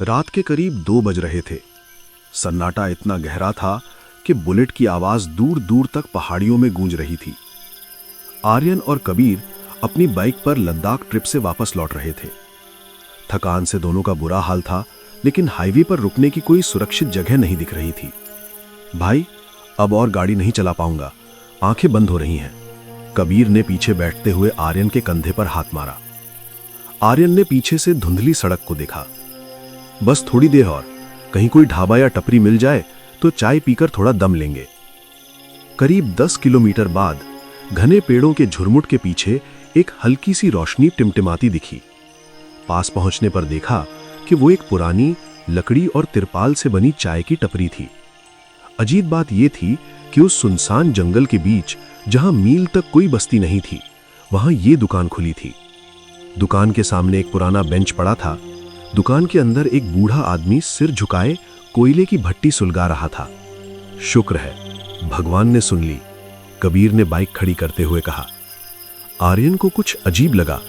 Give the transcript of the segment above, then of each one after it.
रात के करीब 2 बज रहे थे। सन्नाटा इतना गहरा था कि बुलेट की आवाज दूर दूर तक पहाड़ियों में गूंज रही थी। आर्यन और कबीर अपनी बाइक पर लद्दाख ट्रिप से वापस लौट रहे थे। थकान से दोनों का बुरा हाल था, लेकिन हाईवे पर रुकने की कोई सुरक्षित जगह नहीं दिख रही थी। भाई, अब और गाड़ी नहीं चला पाऊंगा, आंखें बंद हो रही हैं। कबीर ने पीछे बैठते हुए आर्यन के कंधे पर हाथ मारा। आर्यन ने पीछे से धुंधली सड़क को देखा। बस थोड़ी देर और, कहीं कोई ढाबा या टपरी मिल जाए तो चाय पीकर थोड़ा दम लेंगे। करीब 10 किलोमीटर बाद घने पेड़ों के झुरमुट के पीछे एक हल्की सी रोशनी टिमटिमाती दिखी। पास पहुंचने पर देखा कि वो एक पुरानी लकड़ी और तिरपाल से बनी चाय की टपरी थी। अजीब बात यह थी कि उस सुनसान जंगल के बीच, जहां मील तक कोई बस्ती नहीं थी, वहां ये दुकान खुली थी। दुकान के सामने एक पुराना बेंच पड़ा था। दुकान के अंदर एक बूढ़ा आदमी सिर झुकाए कोयले की भट्टी सुलगा रहा था। शुक्र है, भगवान ने सुन ली, कबीर ने बाइक खड़ी करते हुए कहा। आर्यन को कुछ अजीब लगा।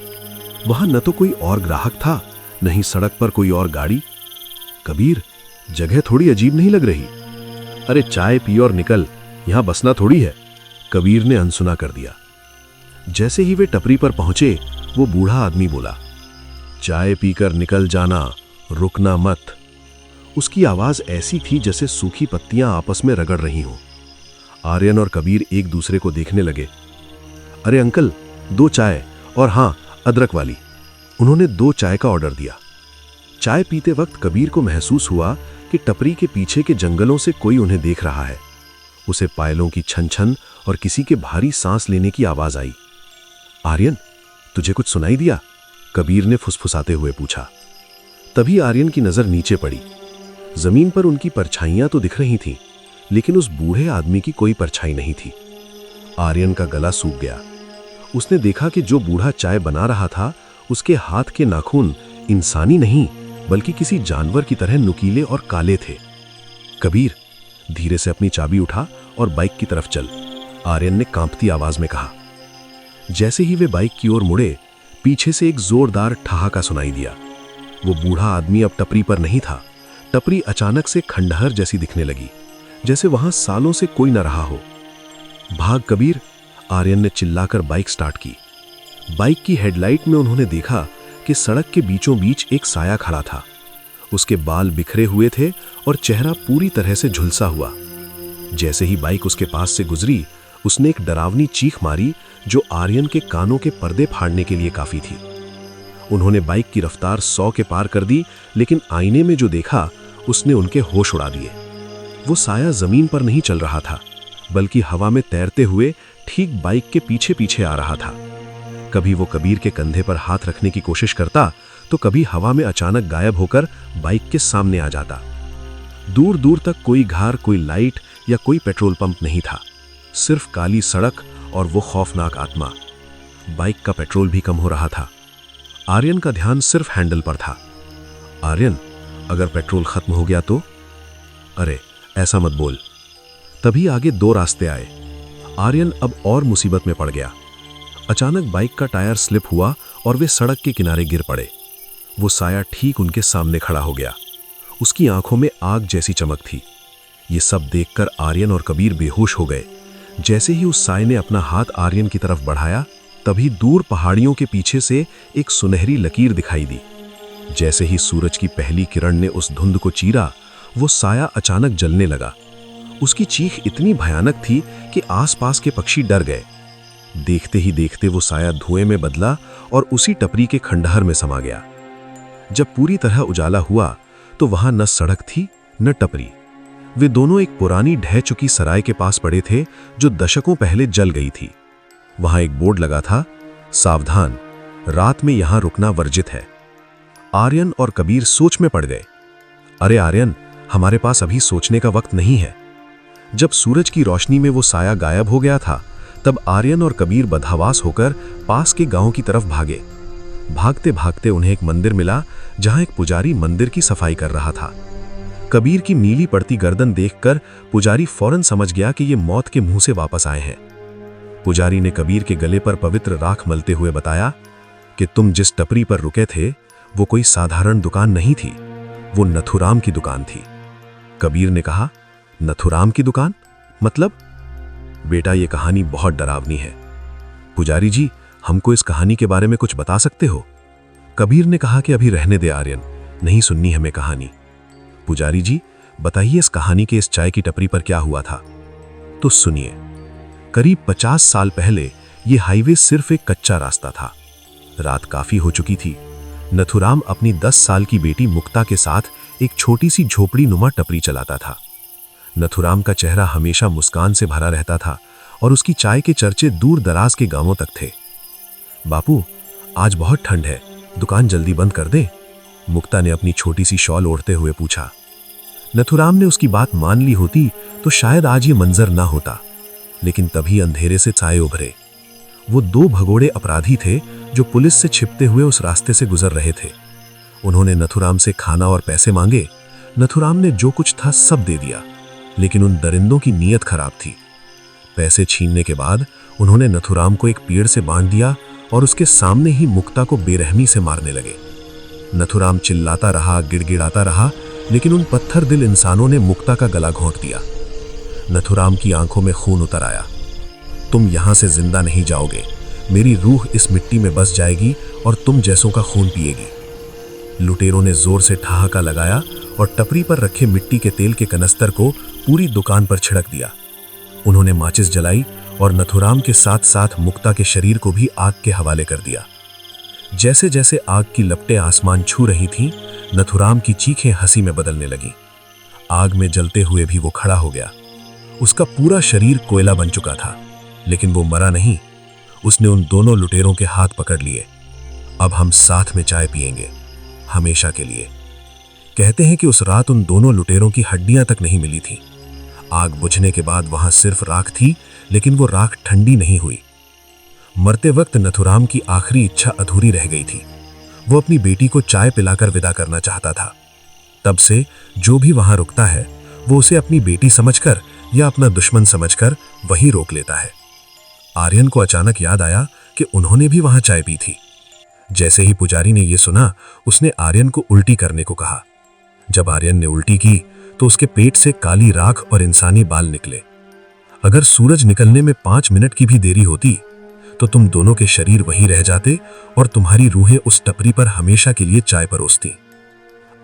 वहां न तो कोई और ग्राहक था, न ही सड़क पर कोई और गाड़ी। कबीर, जगह थोड़ी अजीब नहीं लग रही? अरे चाय पी और निकल, यहां बसना थोड़ी है, कबीर ने अनसुना कर दिया। जैसे ही वे टपरी पर पहुंचे, वो बूढ़ा आदमी बोला, चाय पीकर निकल जाना, रुकना मत। उसकी आवाज ऐसी थी जैसे सूखी पत्तियां आपस में रगड़ रही हों। आर्यन और कबीर एक दूसरे को देखने लगे। अरे अंकल, 2 चाय, और हां, अदरक वाली। उन्होंने 2 चाय का ऑर्डर दिया। चाय पीते वक्त कबीर को महसूस हुआ कि टपरी के पीछे के जंगलों से कोई उन्हें देख रहा है। उसे पायलों की छन छन और किसी के भारी सांस लेने की आवाज आई। आर्यन, तुझे कुछ सुनाई दिया? कबीर ने फुसफुसाते हुए पूछा। तभी आर्यन की नजर नीचे पड़ी। जमीन पर उनकी परछाइयां तो दिख रही थीं, लेकिन उस बूढ़े आदमी की कोई परछाई नहीं थी। आर्यन का गला सूख गया। उसने देखा कि जो बूढ़ा चाय बना रहा था, उसके हाथ के नाखून इंसानी नहीं बल्कि किसी जानवर की तरह नुकीले और काले थे। कबीर, धीरे से अपनी चाबी उठा और बाइक की तरफ चल, आर्यन ने कांपती आवाज में कहा। जैसे ही वे बाइक की ओर मुड़े, पीछे से एक जोरदार ठहाका सुनाई दिया। वो बूढ़ा आदमी अब टपरी पर नहीं था। टपरी अचानक से खंडहर जैसी दिखने लगी, जैसे वहां सालों से कोई न रहा हो। भाग कबीर, आर्यन ने चिल्लाकर बाइक स्टार्ट की। बाइक की हेडलाइट में उन्होंने देखा कि सड़क के बीचों बीच एक साया खड़ा था। उसके बाल बिखरे हुए थे और चेहरा पूरी तरह से झुलसा हुआ। जैसे ही बाइक उसके पास से गुजरी, उसने एक डरावनी चीख मारी जो आर्यन के कानों के पर्दे फाड़ने के लिए काफी थी। उन्होंने बाइक की रफ्तार 100 के पार कर दी, लेकिन आईने में जो देखा उसने उनके होश उड़ा दिए। वो साया जमीन पर नहीं चल रहा था, बल्कि हवा में तैरते हुए ठीक बाइक के पीछे पीछे आ रहा था। कभी वो कबीर के कंधे पर हाथ रखने की कोशिश करता, तो कभी हवा में अचानक गायब होकर बाइक के सामने आ जाता। दूर दूर तक कोई घर, कोई लाइट या कोई पेट्रोल पंप नहीं था, सिर्फ काली सड़क और वो खौफनाक आत्मा। बाइक का पेट्रोल भी कम हो रहा था। आर्यन का ध्यान सिर्फ हैंडल पर था। आर्यन, अगर पेट्रोल खत्म हो गया तो? अरे ऐसा मत बोल। तभी आगे 2 रास्ते आए। आर्यन अब और मुसीबत में पड़ गया। अचानक बाइक का टायर स्लिप हुआ और वे सड़क के किनारे गिर पड़े। वो साया ठीक उनके सामने खड़ा हो गया। उसकी आंखों में आग जैसी चमक थी। ये सब देखकर आर्यन और कबीर बेहोश हो गए। जैसे ही उस साये ने अपना हाथ आर्यन की तरफ बढ़ाया, तभी दूर पहाड़ियों के पीछे से एक सुनहरी लकीर दिखाई दी। जैसे ही सूरज की पहली किरण ने उस धुंध को चीरा, वो साया अचानक जलने लगा। उसकी चीख इतनी भयानक थी कि आसपास के पक्षी डर गए। देखते ही देखते वो साया धुएं में बदला और उसी टपरी के खंडहर में समा गया। जब पूरी तरह उजाला हुआ, तो वहां न सड़क थी न टपरी। वे दोनों एक पुरानी ढह चुकी सराय के पास पड़े थे, जो दशकों पहले जल गई थी। वहां एक बोर्ड लगा था, सावधान, रात में यहां रुकना वर्जित है। आर्यन और कबीर सोच में पड़ गए। अरे आर्यन, हमारे पास अभी सोचने का वक्त नहीं है। जब सूरज की रोशनी में वो साया गायब हो गया था, तब आर्यन और कबीर बदहवास होकर पास के गांव की तरफ भागे। भागते भागते उन्हें एक मंदिर मिला, जहां एक पुजारी मंदिर की सफाई कर रहा था। कबीर की नीली पड़ती गर्दन देखकर पुजारी फौरन समझ गया कि ये मौत के मुंह से वापस आए हैं। पुजारी ने कबीर के गले पर पवित्र राख मलते हुए बताया कि तुम जिस टपरी पर रुके थे, वो कोई साधारण दुकान नहीं थी। वो नथुराम की दुकान थी। कबीर ने कहा, नथुराम की दुकान मतलब? बेटा, ये कहानी बहुत डरावनी है। पुजारी जी, हमको इस कहानी के बारे में कुछ बता सकते हो? कबीर ने कहा कि अभी रहने दे आर्यन, नहीं सुननी हमें कहानी। पुजारी जी, बताइए इस कहानी के इस चाय की टपरी पर क्या हुआ था? तो सुनिए। करीब 50 साल पहले ये हाईवे सिर्फ एक कच्चा रास्ता था। रात काफी हो चुकी थी। नथुराम अपनी 10 साल की बेटी मुक्ता के साथ एक छोटी सी झोपड़ी नुमा टपरी चलाता था। नथुराम का चेहरा हमेशा मुस्कान से भरा रहता था और उसकी चाय के चर्चे दूर दराज के गांवों तक थे। बापू, आज बहुत ठंड है, दुकान जल्दी बंद कर दे? मुक्ता ने अपनी छोटी सी शॉल ओढ़ते हुए पूछा। नथुराम ने उसकी बात मान ली होती तो शायद आज ये मंजर ना होता, लेकिन तभी अंधेरे से साए उभरे। वो 2 भगोड़े अपराधी थे जो पुलिस से छिपते हुए उस रास्ते से गुजर रहे थे। उन्होंने नथुराम से खाना और पैसे मांगे। नथुराम ने जो कुछ था सब दे दिया, लेकिन उन दरिंदों की नीयत खराब थी। पैसे छीनने के बाद उन्होंने नथुराम को एक पेड़ से बांध दिया और उसके सामने ही मुक्ता को बेरहमी से मारने लगे। नथुराम चिल्लाता रहा, गिड़गिड़ाता रहा, लेकिन उन पत्थर दिल इंसानों ने मुक्ता का गला घोंट दिया। नथुराम की आंखों में खून उतर आया। तुम यहां से जिंदा नहीं जाओगे, मेरी रूह इस मिट्टी में बस जाएगी और तुम जैसों का खून पिएगी। लुटेरों ने जोर से ठहाका लगाया और टपरी पर रखे मिट्टी के तेल के कनस्तर को पूरी दुकान पर छिड़क दिया। उन्होंने माचिस जलाई और नथुराम के साथ साथ मुक्ता के शरीर को भी आग के हवाले कर दिया। जैसे जैसे आग की लपटें आसमान छू रही थीं, नथुराम की चीखें हंसी में बदलने लगी। आग में जलते हुए भी वो खड़ा हो गया। उसका पूरा शरीर कोयला बन चुका था, लेकिन वो मरा नहीं। उसने उन दोनों लुटेरों के हाथ पकड़ लिए। अब हम साथ में चाय पिएंगे, हमेशा के लिए। कहते हैं कि उस रात उन दोनों लुटेरों की हड्डियां तक नहीं मिली थीं। आग बुझने के बाद वहां सिर्फ राख थी, लेकिन वो राख ठंडी नहीं हुई। मरते वक्त नथुराम की आखिरी इच्छा अधूरी रह गई थी। वो अपनी बेटी को चाय पिलाकर विदा करना चाहता था। तब से जो भी वहां रुकता है, वो उसे अपनी बेटी समझकर या अपना दुश्मन समझकर वहीं रोक लेता है। आर्यन को अचानक याद आया कि उन्होंने भी वहां चाय पी थी। जैसे ही पुजारी ने यह सुना, उसने आर्यन को उल्टी करने को कहा। जब आर्यन ने उल्टी की तो उसके पेट से काली राख और इंसानी बाल निकले। अगर सूरज निकलने में 5 मिनट की भी देरी होती तो तुम दोनों के शरीर वहीं रह जाते और तुम्हारी रूहें उस टपरी पर हमेशा के लिए चाय परोसती।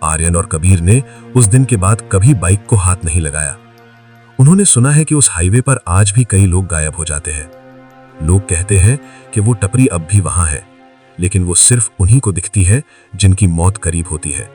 आर्यन और कबीर ने उस दिन के बाद कभी बाइक को हाथ नहीं लगाया। उन्होंने सुना है कि उस हाईवे पर आज भी कई लोग गायब हो जाते हैं। लोग कहते हैं कि वो टपरी अब भी वहां है, लेकिन वो सिर्फ उन्हीं को दिखती है जिनकी मौत करीब होती है।